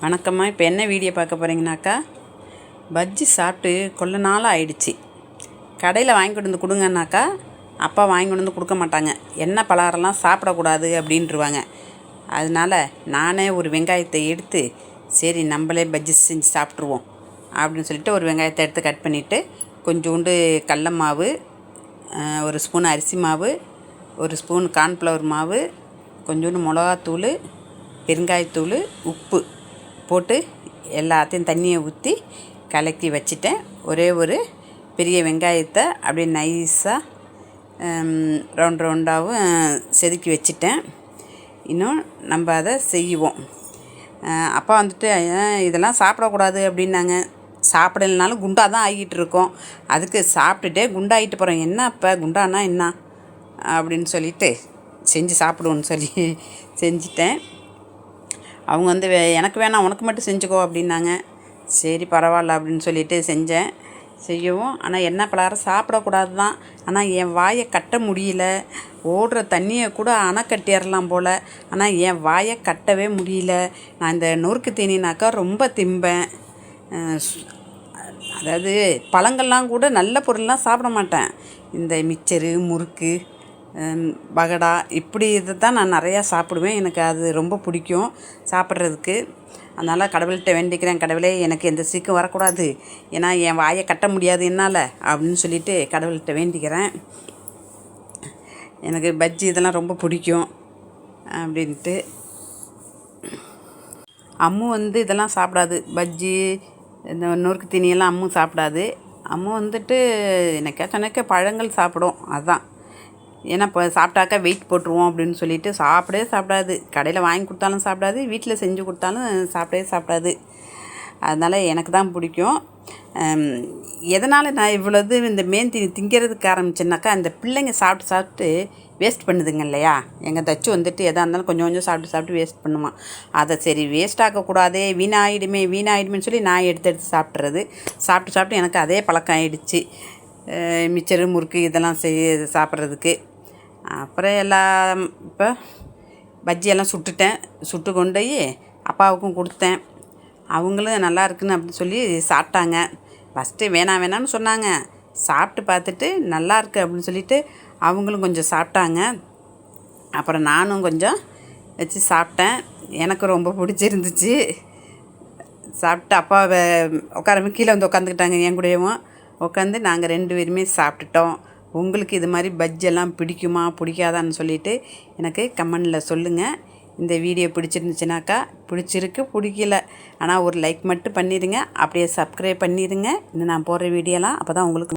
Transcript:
வணக்கம்மா. இப்போ என்ன வீடியோ பார்க்க போகிறீங்கனாக்கா, பஜ்ஜி சாப்பிட்டு கொள்ள நாள் ஆயிடுச்சு. கடையில் வாங்கி கொண்டு வந்து கொடுங்கன்னாக்கா அப்பா வாங்கி கொண்டு வந்து கொடுக்க மாட்டாங்க. எண்ணெய் பலகாரம்லாம் சாப்பிடக்கூடாது அப்படின்ட்டுருவாங்க. அதனால் நானே ஒரு வெங்காயத்தை எடுத்து சரி நம்மளே பஜ்ஜி செஞ்சு சாப்பிட்ருவோம் அப்படின்னு சொல்லிட்டு ஒரு வெங்காயத்தை எடுத்து கட் பண்ணிவிட்டு கொஞ்சோண்டு கடல மாவு, ஒரு ஸ்பூன் அரிசி மாவு, ஒரு ஸ்பூன் கார்ன்ஃப்ளவர் மாவு, கொஞ்சோண்டு மிளகாத்தூள், பெருங்காயத்தூள், உப்பு போட்டு எல்லாத்தையும் தண்ணியை ஊற்றி கலக்கி வச்சுட்டேன். ஒரே ஒரு பெரிய வெங்காயத்தை அப்படியே நைஸாக ரவுண்டாகவும் செதுக்கி வச்சுட்டேன். இன்னும் நம்ம அதை செய்வோம். அப்பா வந்துட்டு இதெல்லாம் சாப்பிடக்கூடாது அப்படின்னாங்க. சாப்பிடலைனாலும் குண்டாக தான் ஆகிட்டு இருக்கோம். அதுக்கு சாப்பிட்டுட்டே குண்டாகிட்டு போகிறோம். என்ன அப்போ குண்டானா என்ன அப்படின்னு சொல்லிட்டு செஞ்சு சாப்பிடுவோன்னு சொல்லி செஞ்சிட்டேன். அவங்க வந்து எனக்கு வேணாம், உனக்கு மட்டும் செஞ்சுக்கோ அப்படின்னாங்க. சரி பரவாயில்ல அப்படின்னு சொல்லிட்டு செஞ்சேன். செய்யவும் ஆனால் எண்ணெய் பலகாரம் சாப்பிடக்கூடாது தான். ஆனால் என் வாயை கட்ட முடியல. ஓடுற தண்ணியை கூட அணை கட்டிடலாம் போல். ஆனால் என் வாயை கட்டவே முடியல. நான் இந்த நொறுக்கு தீனினாக்கா ரொம்ப திம்பேன். அதாவது பழங்கள்லாம் கூட நல்ல பொருள்லாம் சாப்பிட மாட்டேன். இந்த மிச்சரு, முறுக்கு, பகடா இப்படி இது தான் நான் நிறையா சாப்பிடுவேன். எனக்கு அது ரொம்ப பிடிக்கும் சாப்பிட்றதுக்கு. அதனால் கடவுள்கிட்ட வேண்டிக்கிறேன், கடவுளே எனக்கு எந்த சீக்கும் வரக்கூடாது, ஏன்னா என் வாயை கட்ட முடியாது என்னால் அப்படின்னு சொல்லிட்டு கடவுள்கிட்ட வேண்டிக்கிறேன். எனக்கு பஜ்ஜி இதெல்லாம் ரொம்ப பிடிக்கும் அப்படின்ட்டு. அம்மு வந்து இதெல்லாம் சாப்பிடாது. பஜ்ஜி இந்த நொறுக்கு தீனியெல்லாம் அம்மு சாப்பிடாது. அம்மு வந்துட்டு எனக்கே பழங்கள் சாப்பிடும். அதுதான். ஏன்னா இப்போ சாப்பிட்டாக்கா வெயிட் போட்டுருவோம் அப்படின்னு சொல்லிட்டு சாப்பிடாது. கடையில் வாங்கி கொடுத்தாலும் சாப்பிடாது, வீட்டில் செஞ்சு கொடுத்தாலும் சாப்பிடாது. அதனால் எனக்கு தான் பிடிக்கும். எதனால் நான் இவ்வளோது இந்த மேந்தி திங்கிறதுக்கு ஆரம்பிச்சேன்னாக்கா, இந்த பிள்ளைங்க சாப்பிட்டு வேஸ்ட் பண்ணுதுங்க இல்லையா. எங்கள் தச்சு வந்துட்டு எதாக இருந்தாலும் கொஞ்சம் சாப்பிட்டு வேஸ்ட் பண்ணுமா. அதை சரி வேஸ்ட் ஆக்கக்கூடாதே, வீணாயிடுமேன்னு சொல்லி நான் எடுத்து சாப்பிட்டு எனக்கு அதே பழக்கம் ஆகிடுச்சு. மிச்சரு, முறுக்கு இதெல்லாம் சாப்பிட்றதுக்கு. அப்புறம் எல்லாம் இப்போ பஜ்ஜியெல்லாம் சுட்டு கொண்டு போய் அப்பாவுக்கும் கொடுத்தேன். அவங்களும் நல்லா இருக்குன்னு அப்படின்னு சொல்லி சாப்பிட்டாங்க. ஃபஸ்ட்டு வேணான்னு சொன்னாங்க. சாப்பிட்டு பார்த்துட்டு நல்லா இருக்குது அப்படின்னு சொல்லிட்டு அவங்களும் கொஞ்சம் சாப்பிட்டாங்க. அப்புறம் நானும் கொஞ்சம் வச்சு சாப்பிட்டேன். எனக்கு ரொம்ப பிடிச்சிருந்துச்சு. சாப்பிட்டு அப்பா கீழே வந்து உட்காந்துக்கிட்டாங்க. என் கூடவும் உட்காந்து நாங்கள் 2 பேருமே சாப்பிட்டுட்டோம். உங்களுக்கு இது மாதிரி பஜ்ஜெல்லாம் பிடிக்குமா பிடிக்காதான்னு சொல்லிவிட்டு எனக்கு கமெண்டில் சொல்லுங்கள். இந்த வீடியோ பிடிச்சிருந்துச்சுனாக்கா, பிடிக்கல ஆனால் ஒரு லைக் மட்டும் பண்ணிடுங்க. அப்படியே சப்ஸ்கிரைப் பண்ணிடுங்க. இன்னும் நான் போடுற வீடியோலாம் அப்போ தான் உங்களுக்கு